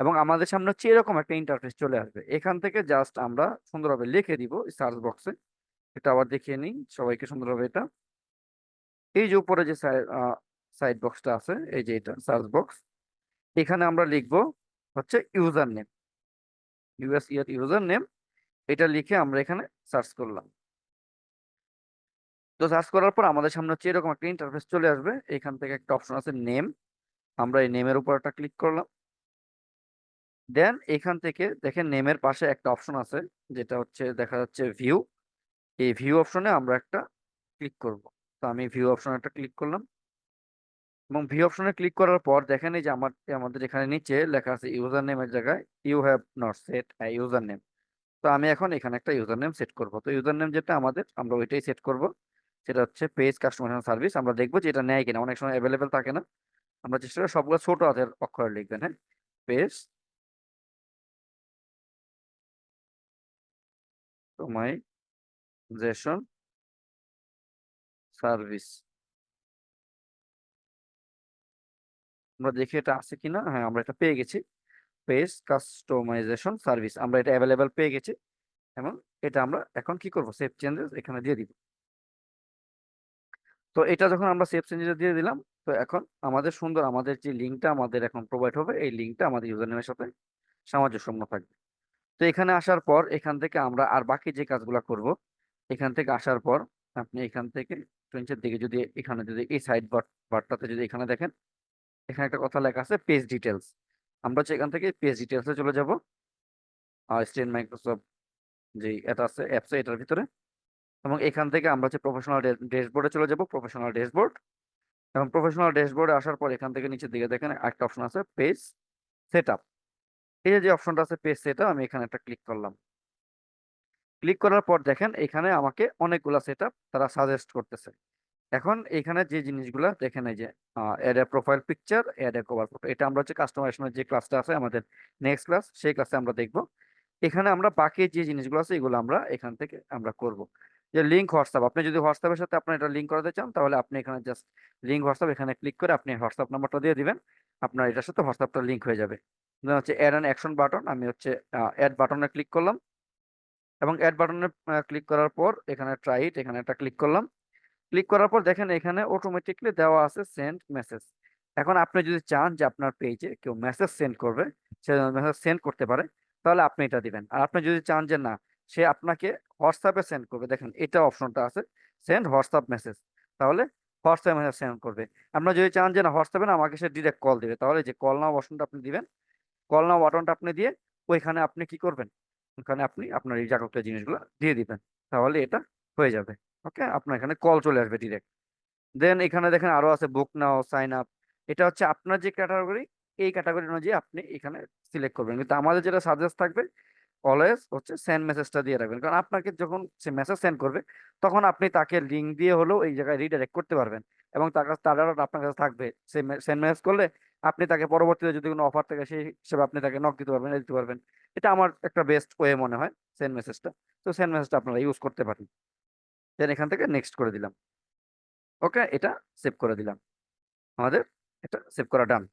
এবং আমাদের সামনে হচ্ছে এরকম একটা ইন্টারফেস চলে আসবে। এখান থেকে জাস্ট আমরা সুন্দরভাবে লিখে দিব সার্চ বক্সে। এটা আবার দেখিয়ে নিই সবাইকে সুন্দরভাবে। এটা এই যে উপরে যে সাইড বক্সটা আছে, এই যে এটা সার্চ বক্স, এখানে আমরা লিখবো হচ্ছে ইউজার নেম, ইউজার নেম। এটা লিখে আমরা এখানে সার্চ করলাম। তো সার্চ করার পর আমাদের সামনে হচ্ছে এরকম একটা ইন্টারফেস চলে আসবে। এখান থেকে একটা অপশন আছে নেম, আমরা এই নেমের উপর একটা ক্লিক করলাম। দেন এখান থেকে দেখেন নেমের পাশে একটা অপশন আছে যেটা হচ্ছে দেখা যাচ্ছে ভিউ। এই ভিউ অপশনে আমরা একটা ক্লিক করব। তো আমি ভিউ অপশনে একটা ক্লিক করলাম, এবং ভিউ অপশনে ক্লিক করার পর দেখেন এই যে আমাদের এখানে নিচে লেখা আছে ইউজার নেমের জায়গায় you have not set user name. তো আমি এখন এখানে একটা ইউজার নেম সেট করব। তো ইউজার নেম যেটা আমাদের, আমরা ওইটাই সেট করব। সেটা হচ্ছে পেজ কাস্টমার সার্ভিস। আমরা দেখবো যে এটা নেয় কিনা, অনেক সময় অ্যাভেলেবেল থাকে না। আমরা চেষ্টা করি সবগুলো ছোট হাতের অক্ষরে লিখবেন। হ্যাঁ, পেজ কাস্টমাইজেশন সার্ভিস। আমরা দেখি এটা আছে কিনা। হ্যাঁ, আমরা এটা পেয়ে গেছি, পেজ কাস্টমাইজেশন সার্ভিস। আমরা এটা অ্যাভেলেবেল পেয়ে গেছি। এবং এটা আমরা এখন কি করব, সেভ চেঞ্জেস এখানে দিয়ে দিব। তো এটা যখন আমরা সেভ চেঞ্জেস দিয়ে দিলাম, তো এখন আমাদের সুন্দর আমাদের যে লিঙ্কটা আমাদের এখন প্রোভাইড হবে, এই লিঙ্কটা আমাদের ইউজার নেমের সাথে সামঞ্জস্যপূর্ণ থাকবে। তো এখানে আসার পর এখান থেকে আমরা আর বাকি যে কাজগুলো করব, এখান থেকে আসার পর আপনি এখান থেকে একটু নিচের দিকে যদি এখানে যদি এই সাইড বারটাতে যদি এখানে দেখেন, এখানে একটা কথা লেখা আছে পেজ ডিটেলস। আমরা হচ্ছে এখান থেকে পেজ ডিটেলসে চলে যাব। আর স্টেন মাইক্রোসফট যে এটা আছে অ্যাপস এটার ভিতরে। এবং এখান থেকে আমরা হচ্ছে প্রফেশনাল ড্যাশবোর্ডে চলে যাব, প্রফেশনাল ড্যাশবোর্ড। এবং প্রফেশনাল ড্যাশবোর্ডে আসার পর এখান থেকে নিচের দিকে দেখেন একটা অপশন আছে পেজ সেটআপ। এই যে অপশনটা আছে পেজ সেটআপ, আমি এখানে একটা ক্লিক করলাম। ক্লিক করার পর দেখেন এখানে আমাকে অনেকগুলা সেটআপ তারা সাজেস্ট করতেছে। এখন এখানে যে জিনিসগুলা দেখেন এই যে add a profile picture, add a cover photo, এটা আমরা হচ্ছে কাস্টমাইজেশনের যে ক্লাসটা আছে আমাদের নেক্সট ক্লাস, সেই ক্লাসে আমরা দেখব। এখানে আমরা বাকি যে জিনিসগুলো আছে এগুলো আমরা এখান থেকে আমরা করব। যে লিঙ্ক হোয়াটসঅ্যাপ, আপনি যদি হোয়াটসঅ্যাপের সাথে আপনার এটা লিঙ্ক করাতে চান, তাহলে আপনি এখানে জাস্ট লিঙ্ক হোয়াটসঅ্যাপ এখানে ক্লিক করে আপনি হোয়াটসঅ্যাপ নাম্বারটা দিয়ে দিবেন, আপনার এটার সাথে হোয়াটসঅ্যাপটা লিঙ্ক হয়ে যাবে। হচ্ছে অ্যাড অ্যান অ্যাকশন বাটন, আমি হচ্ছে অ্যাড বাটনে ক্লিক করলাম। এবং অ্যাড বাটনে ক্লিক করার পর এখানে ট্রাই ইট, এখানে একটা ক্লিক করলাম। ক্লিক করার পর দেখেন এখানে অটোমেটিকলি দেওয়া আছে সেন্ড মেসেজ। এখন আপনি যদি চান যে আপনার পেজে কেউ মেসেজ সেন্ড করবে, সে মেসেজ সেন্ড করতে পারে, তাহলে আপনি এটা দিবেন। আর আপনি যদি চান যে না, সে আপনাকে হোয়াটসঅ্যাপে সেন্ড করবে, দেখেন এটা অপশনটা আছে সেন্ড হোয়াটসঅ্যাপ মেসেজ, তাহলে হোয়াটসঅ্যাপ মেসেজ সেন্ড করবে। আপনার যদি চান যে না হোয়াটসঅ্যাপে না, আমাকে সে ডিরেক্ট কল দিবে, তাহলে যে কল নাও অপশনটা আপনি দিবেন। কল নাও বাটনটা আপনি দিয়ে ওইখানে আপনি কি করবেন, ওখানে আপনি আপনার এই যাবতীয় জিনিসগুলো দিয়ে দিবেন, তাহলে এটা হয়ে যাবে। ওকে, আপনার এখানে কল চলে আসবে ডিরেক্ট। দেন এখানে দেখেন আরো আছে বুক নাও, সাইন আপ। এটা হচ্ছে আপনার যে ক্যাটাগরি, এই ক্যাটাগরি অনুযায়ী আপনি এখানে সিলেক্ট করবেন। কিন্তু আমাদের যেটা সাজেস্ট থাকবে অলওয়েজ হচ্ছে সেন্ড মেসেজটা দিয়ে রাখবেন, কারণ আপনাকে যখন সে মেসেজ সেন্ড করবে, তখন আপনি তাকে লিঙ্ক দিয়ে হলেও এই জায়গায় রিডাইরেক্ট করতে পারবেন। এবং তার কাছে তার ডাটা আপনার কাছে থাকবে। সে সেন্ড মেসেজ করলে আপনি তাকে পরবর্তীতে যদি কোনো অফার থাকে সেই হিসেবে আপনি তাকে নক দিতে পারবেন, দিতে পারবেন। এটা আমার একটা বেস্ট ওয়ে মনে হয় সেন্ড মেসেজটা। তো সেন্ড মেসেজটা আপনারা ইউজ করতে পারেন। দেন এখান থেকে নেক্সট করে দিলাম। ওকে, এটা সেভ করে দিলাম। আমাদের এটা সেভ করা ডান।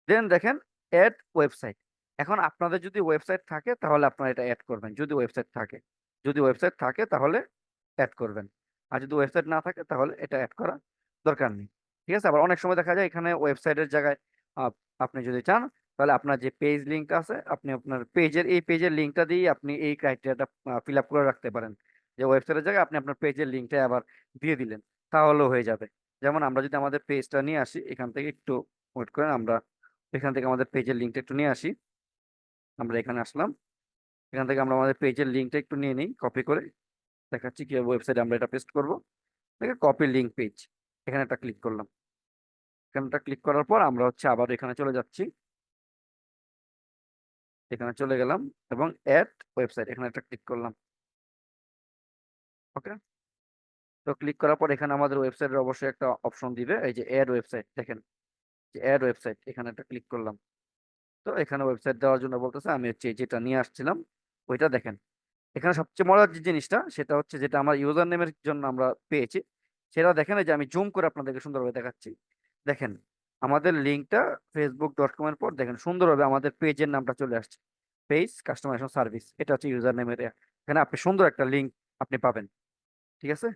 দেন দেখেন অ্যাড ওয়েবসাইট। এখন আপনাদের যদি ওয়েবসাইট থাকে তাহলে আপনারা এটা অ্যাড করবেন, যদি ওয়েবসাইট থাকে। যদি ওয়েবসাইট থাকে তাহলে অ্যাড করবেন। আর যদি ওয়েবসাইট না থাকে তাহলে এটা অ্যাড করা দরকার নেই। ঠিক আছে, আবার অনেক সময় দেখা যায় এখানে ওয়েবসাইটের জায়গায় আপনি যদি চান, তাহলে আপনার যে পেজ লিঙ্ক আছে, আপনি আপনার পেজের লিঙ্কটা দিয়ে আপনি এই ক্রাইটেরিয়াটা ফিল আপ করে রাখতে পারেন। যে ওয়েবসাইটের জায়গায় আপনি আপনার পেজের লিঙ্কটা আবার দিয়ে দিলেন, তাহলেও হয়ে যাবে। যেমন আমরা যদি আমাদের পেজটা নিয়ে আসি এখান থেকে, একটু ওয়েট করেন, আমরা এখান থেকে আমাদের পেজের লিঙ্কটা একটু নিয়ে আসি। আমরা এখানে আসলাম, এখান থেকে আমরা আমাদের পেজের লিঙ্কটা একটু নিয়ে নিই কপি করে। দেখাচ্ছি কিভাবে ওয়েবসাইটে আমরা এটা পেস্ট করবো। দেখে কপি লিঙ্ক পেজ, এখানে একটা ক্লিক করলাম। এখানে একটা ক্লিক করার পর আমরা হচ্ছে আবার এখানে চলে যাচ্ছি, এখানে চলে গেলাম এবং অ্যাড ওয়েবসাইট এখানে একটা ক্লিক করলাম। ওকে, তো ক্লিক করার পর এখানে আমাদের ওয়েবসাইটের অবশ্যই একটা অপশন দিবে, এই যে অ্যাড ওয়েবসাইট, দেখেন যে অ্যাড ওয়েবসাইট, এখানে একটা ক্লিক করলাম। তো এখানে ওয়েবসাইট দেওয়ার জন্য বলতেছে, আমি হচ্ছে যেটা নিয়ে আসছিলাম ওইটা দেখেন। এখানে সবচেয়ে মজার যে জিনিসটা সেটা হচ্ছে যেটা আমার ইউজার নেমের জন্য আমরা পেয়েছি, সেটা দেখেন, এই যে আমি জুম করে আপনাদেরকে সুন্দরভাবে দেখাচ্ছি। দেখেন আমাদের লিঙ্কটা facebook.com এর পর দেখেন সুন্দরভাবে আমাদের পেজের নামটা চলে আসছে, পেজ কাস্টমাইজেশন সার্ভিস, এটা হচ্ছে ইউজার নেমের। এখানে আপনি সুন্দর একটা লিঙ্ক আপনি পাবেন, ঠিক আছে।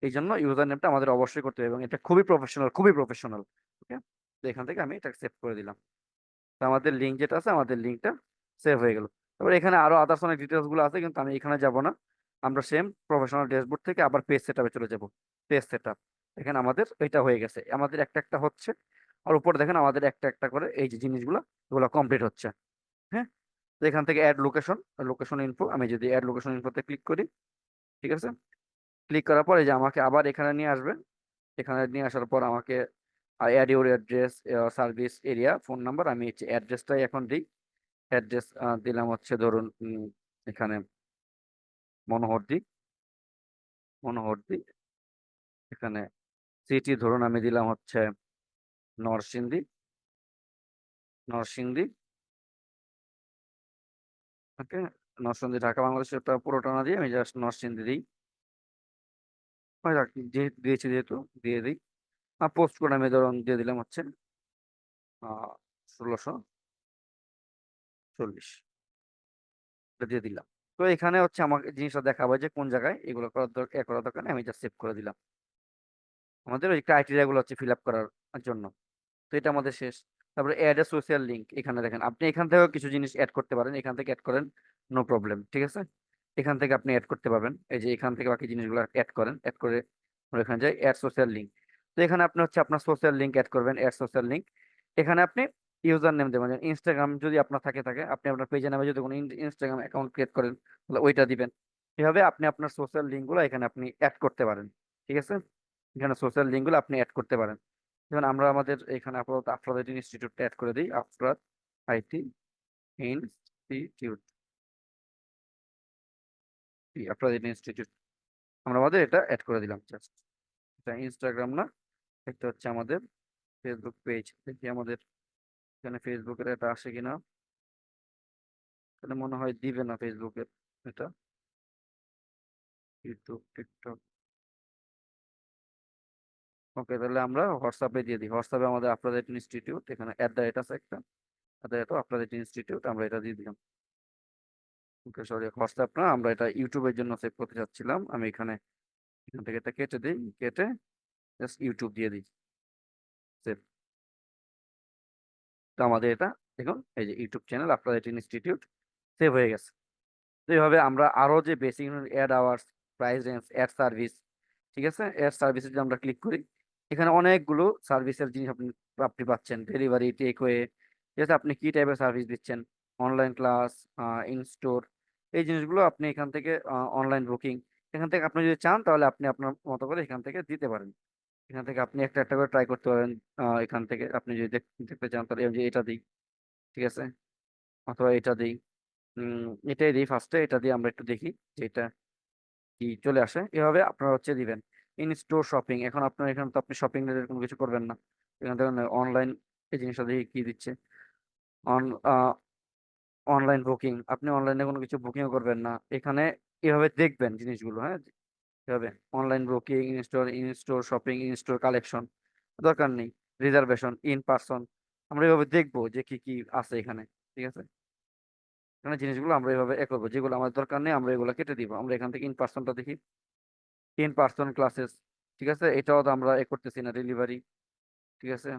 এই জন্য ইউজার নেমটা আমাদের অবশ্যই করতে হবে এবং এটা খুবই প্রফেশনাল, খুবই প্রফেশনাল। ওকে, তো এখান থেকে আমি এটা সেভ করে দিলাম। তো আমাদের লিঙ্ক যেটা আছে, আমাদের লিঙ্কটা সেভ হয়ে গেল। তারপরে এখানে আরো আদার্স অনেক ডিটেলস গুলো আছে, কিন্তু আমি এখানে যাব না। আমরা সেম প্রফেশনাল ড্যাশবোর্ড থেকে আবার পেজ সেটআপে চলে যাব। পেজ সেটআপ, এখানে আমাদের এটা হয়ে গেছে, আমাদের একটা একটা হচ্ছে। আর উপর দেখেন আমাদের একটা একটা করে এই যে জিনিসগুলো, এগুলো কমপ্লিট হচ্ছে। হ্যাঁ, তো এখান থেকে অ্যাড লোকেশন, লোকেশন ইনফো, আমি যদি অ্যাড লোকেশন ইনফোতে ক্লিক করি, ঠিক আছে। ক্লিক করার পরে যে আমাকে আবার এখানে নিয়ে আসবে। এখানে নিয়ে আসার পর আমাকে add your address, service area, phone number, আমি হচ্ছে অ্যাড্রেসটাই এখন দিই। অ্যাড্রেস দিলাম হচ্ছে ধরুন এখানে মনোহরদী, মনোহরদী। এখানে সিটি ধরুন আমি দিলাম হচ্ছে নরসিংদী, নরসিংদী। ওকে, নরসিংদী ঢাকা বাংলাদেশ, ওটা পুরোটা না দিয়ে আমি জাস্ট নরসিংদী দিই। হয় রাখ, দিয়েছি যেহেতু দিয়ে দিই। আর পোস্ট কোড আমি ধরুন দিয়ে দিলাম হচ্ছে 1640, এটা দিয়ে দিলাম। তো এখানে হচ্ছে আমাকে জিনিসটা দেখাবে যে কোন জায়গায় এগুলো করার দরকার, করার দরকার নেই, আমি জাস্ট সেভ করে দিলাম। আমাদের ওই ক্রাইটেরিয়া গুলো হচ্ছে ফিল আপ করার জন্য। তো এটা আমাদের শেষ। তারপরে অ্যাড এ সোশ্যাল লিঙ্ক, এখানে দেখেন আপনি এখান থেকেও কিছু জিনিস অ্যাড করতে পারেন, এখান থেকে অ্যাড করেন, নো প্রবলেম, ঠিক আছে। এখান থেকে আপনি অ্যাড করতে পারবেন, এই যে এখান থেকে বাকি জিনিসগুলো অ্যাড করেন, অ্যাড করে আমরা এখানে যাই অ্যাড সোশ্যাল লিঙ্ক। তো এখানে আপনি হচ্ছে আপনার সোশ্যাল লিঙ্ক অ্যাড করবেন, অ্যাড সোশ্যাল লিঙ্ক। এখানে আপনি ইউজার নেম দেবেন, ইনস্টাগ্রাম যদি আপনার থাকে আপনি আপনার পেজে নামে যদি কোনো ইনস্টাগ্রাম অ্যাকাউন্ট ক্রিয়েট করেন তাহলে ওইটা দিবেন। এভাবে আপনি আপনার সোশ্যাল লিঙ্কগুলো এখানে আপনি অ্যাড করতে পারেন, ঠিক আছে। এখানে সোশ্যাল লিঙ্কগুলো আপনি অ্যাড করতে পারেন। যেমন আমরা আমাদের এখানে আপাতত আফ্রাদ ইনস্টিটিউটটা অ্যাড করে দিই, আফ্রাদ আইটি ইনস্টিটিউট, আফ্রাদ ইনস্টিটিউট, আমরা আমাদের এটা অ্যাড করে দিলাম জাস্ট। এটা ইনস্টাগ্রাম না, এটা হচ্ছে আমাদের ফেসবুক পেজ। দেখি আমাদের এখানে ফেসবুকের এটা আসে কিনা, এখানে মনে হয় দিবে না ফেসবুকের এটা, ইউটিউব, টিকটক। ওকে, তাহলে আমরা হোয়াটসঅ্যাপে দিয়ে দিই। হোয়াটসঅ্যাপে আমাদের আফ্রাদ ইনস্টিটিউট, এখানে অ্যাট দ্য রেট আছে একটা, অ্যাট দ্য রেট আফ্রাদ ইনস্টিটিউট, আমরা এটা দিয়ে দিলাম। ওকে, সরি, হোয়াটসঅ্যাপ না, আমরা এটা ইউটিউবের জন্য সেভ করতে চাচ্ছিলাম। আমি এখানে এখান থেকে এটা কেটে দিই, কেটে জাস্ট ইউটিউব দিয়ে দিই, সেভ। তো আমাদের এটা দেখুন, এই যে ইউটিউব চ্যানেল আপনাদের ইনস্টিটিউট সেভ হয়ে গেছে। তো এইভাবে আমরা আরো যে basic add hours, price range, add service, ঠিক আছে, অ্যাড সার্ভিসে যদি আমরা ক্লিক করি, এখানে অনেকগুলো সার্ভিসের জিনিস আপনি আপনি পাচ্ছেন, ডেলিভারি, টেক ওয়ে, ঠিক আছে, আপনি কি টাইপের সার্ভিস দিচ্ছেন, অনলাইন ক্লাস, ইন স্টোর, এই জিনিসগুলো আপনি এখান থেকে, অনলাইন বুকিং, এখান থেকে আপনি যদি চান তাহলে আপনি আপনার মতো করে এখান থেকে দিতে পারেন। এখান থেকে আপনি একটা একটা করে ট্রাই করতে পারেন। এখান থেকে আপনি যদি দেখতে চান তাহলে এই যে এটা দিই, ঠিক আছে, অথবা এটা দিই। এটাই দিই ফার্স্টে, এটা দিয়ে আমরা একটু দেখি যে এটা কি চলে আসে। এভাবে আপনারা হচ্ছে দিবেন। ইন স্টোর শপিং, এখন আপনার এখানে তো আপনি শপিং রিলেটেড কোনো কিছু করবেন না, এখান থেকে অনলাইন এই জিনিসটা দেখি কি দিচ্ছে। অন অনলাইন বুকিং, আপনি অনলাইনে কোনো কিছু বুকিং করবেন না, এখানে এভাবে দেখবেন জিনিসগুলো। হ্যাঁ, এভাবে online booking, in store shopping, in store collection, দরকার নেই, রিজার্ভেশন, ইন পার্সন, আমরা এভাবে দেখবো যে কি কি আছে এখানে, ঠিক আছে। এখানে জিনিসগুলো আমরা এভাবে এ করবো, যেগুলো আমাদের দরকার নেই আমরা এগুলো কেটে দিব। আমরা এখান থেকে ইন পার্সনটা দেখি, ইন পার্সন ক্লাসেস, ঠিক আছে, এটাও তো আমরা এ করতেছি না, ডেলিভারি, ঠিক আছে,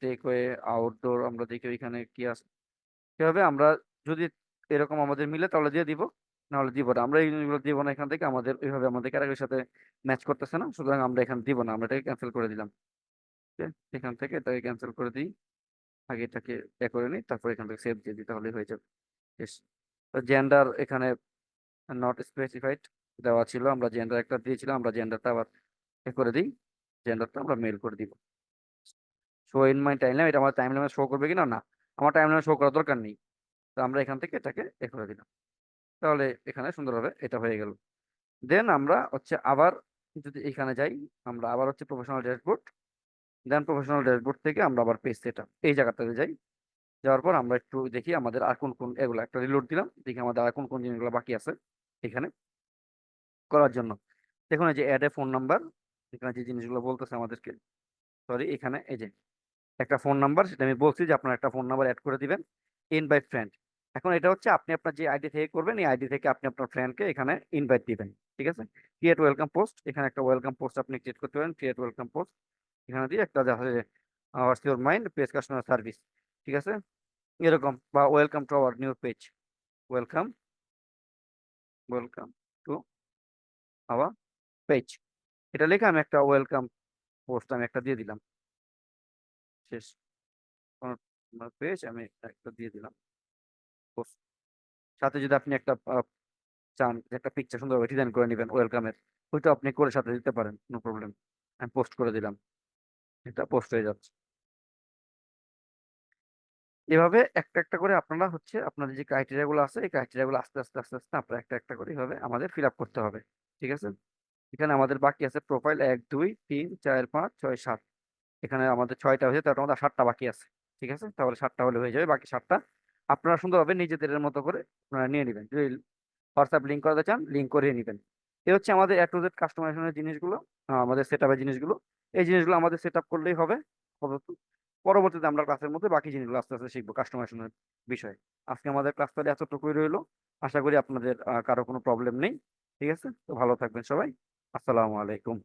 টেক ওয়ে, আউটডোর, আমরা দেখি এখানে কি আছে। সেভাবে আমরা যদি এরকম আমাদের মিলে তাহলে দিয়ে দিব, নাহলে দিব না। আমরা এই জিনিসগুলো দিব না এখান থেকে, আমাদের ওইভাবে আমাদের ক্যাটাগরির সাথে ম্যাচ করতেছে না, সুতরাং আমরা এখানে দিব না, আমরা এটাকে ক্যান্সেল করে দিলাম। Okay? এখান থেকে এটাকে ক্যান্সেল করে দিই, আগে এটাকে এ করে নিই, তারপর এখান থেকে সেভ দিয়ে দিই, তাহলে হয়ে যাবে। বেশ। তো জেন্ডার এখানে নট স্পেসিফাইড দেওয়া ছিল, আমরা জেন্ডার একটা দিয়েছিলাম, আমরা জেন্ডারটা আবার এ করে দিই, জেন্ডারটা আমরা মেল করে দিব। শো ইন মাই টাইমলাইন, এটা আমার টাইমলাইনে শো করবে কিনা, না আমার টাইমলাইনে শো করার দরকার নেই। তো আমরা এখান থেকে এটাকে এ করে দিলাম, তাহলে এখানে সুন্দরভাবে এটা হয়ে গেল। দেন আমরা হচ্ছে আবার যদি এখানে যাই, আমরা আবার হচ্ছে প্রফেশনাল ড্যাশবোর্ড, দেন প্রফেশনাল ড্যাশবোর্ড থেকে আমরা আবার পেজ সেটআপ এই জায়গাটাতে যাই। যাওয়ার পর আমরা একটু দেখি আমাদের আর কোন কোন, এগুলো একটা রিলোড দিলাম, দেখি আমাদের আর কোন কোন জিনিসগুলো বাকি আছে এখানে করার জন্য। দেখুন এই যে অ্যাড এ ফোন নাম্বার, এখানে যে জিনিসগুলো বলতেছে আমাদেরকে, সরি এখানে এই যে একটা ফোন নাম্বার, সেটা আমি বলছি যে আপনার একটা ফোন নাম্বার অ্যাড করে দিবেন, ইনভাইট ফ্রেন্ড। এখন এটা হচ্ছে আপনি আপনার যে আইডি থেকে করবেন, এই আইডি থেকে আপনি আপনার ফ্রেন্ডকে এখানে ইনভাইট দিবেন। ঠিক আছে, ক্রিয়েট ওয়েলকাম পোস্ট, এখানে একটা ওয়েলকাম পোস্ট আপনি ক্রিয়েট করতে পারেন, ক্রিয়েট ওয়েলকাম পোস্ট এখানে দিয়ে একটা what's your mind page customer service, ঠিক আছে, এরকম, বা welcome to our new page, welcome welcome to our page, এটা লিখে আমি একটা ওয়েলকাম পোস্ট আমি একটা দিয়ে দিলাম, শেষ পেজ আমি একটা দিয়ে দিলাম post। সাথে যদি আপনি একটা চান যে একটা পিকচার সুন্দরভাবে ডিজাইন করে নেবেন ওয়েলকামের, ওইটা আপনি করে সাথে দিতে পারেন, নো প্রবলেম। আমি পোস্ট করে দিলাম, এটা পোস্ট হয়ে যাচ্ছে। এভাবে একটা একটা করে আপনারা হচ্ছে আপনাদের যে ক্রাইটেরিয়া গুলো আছে, এই ক্রাইটেরিয়া গুলো আস্তে আস্তে আস্তে আস্তে আপনারা একটা একটা করে এভাবে আমাদের ফিল আপ করতে হবে। ঠিক আছে, এখানে আমাদের বাকি আছে প্রোফাইল 1 2 3 4 5 6 7, এখানে আমাদের 6টা হয়েছে, তার মধ্যে 7টা বাকি আছে। ঠিক আছে, তাহলে 7টা হলে হয়ে যাবে, বাকি 7টা আপনারা সুন্দরভাবে নিজেদের মতো করে আপনারা নিয়ে নেবেন। যদি হোয়াটসঅ্যাপ লিঙ্ক করাতে চান, লিঙ্ক করিয়ে নেবেন। এই হচ্ছে আমাদের এ টু জেড কাস্টমাইজেশনের জিনিসগুলো, আমাদের সেট আপের জিনিসগুলো। এই জিনিসগুলো আমাদের সেট আপ করলেই হবে আপাতত। পরবর্তীতে আমরা ক্লাসের মধ্যে বাকি জিনিসগুলো আস্তে আস্তে শিখবো কাস্টমাইজেশনের বিষয়ে। আজকে আমাদের ক্লাস তাহলে এতটুকুই রইলো। আশা করি আপনাদের কারো কোনো প্রবলেম নেই। ঠিক আছে, তো ভালো থাকবেন সবাই। আসসালামু আলাইকুম।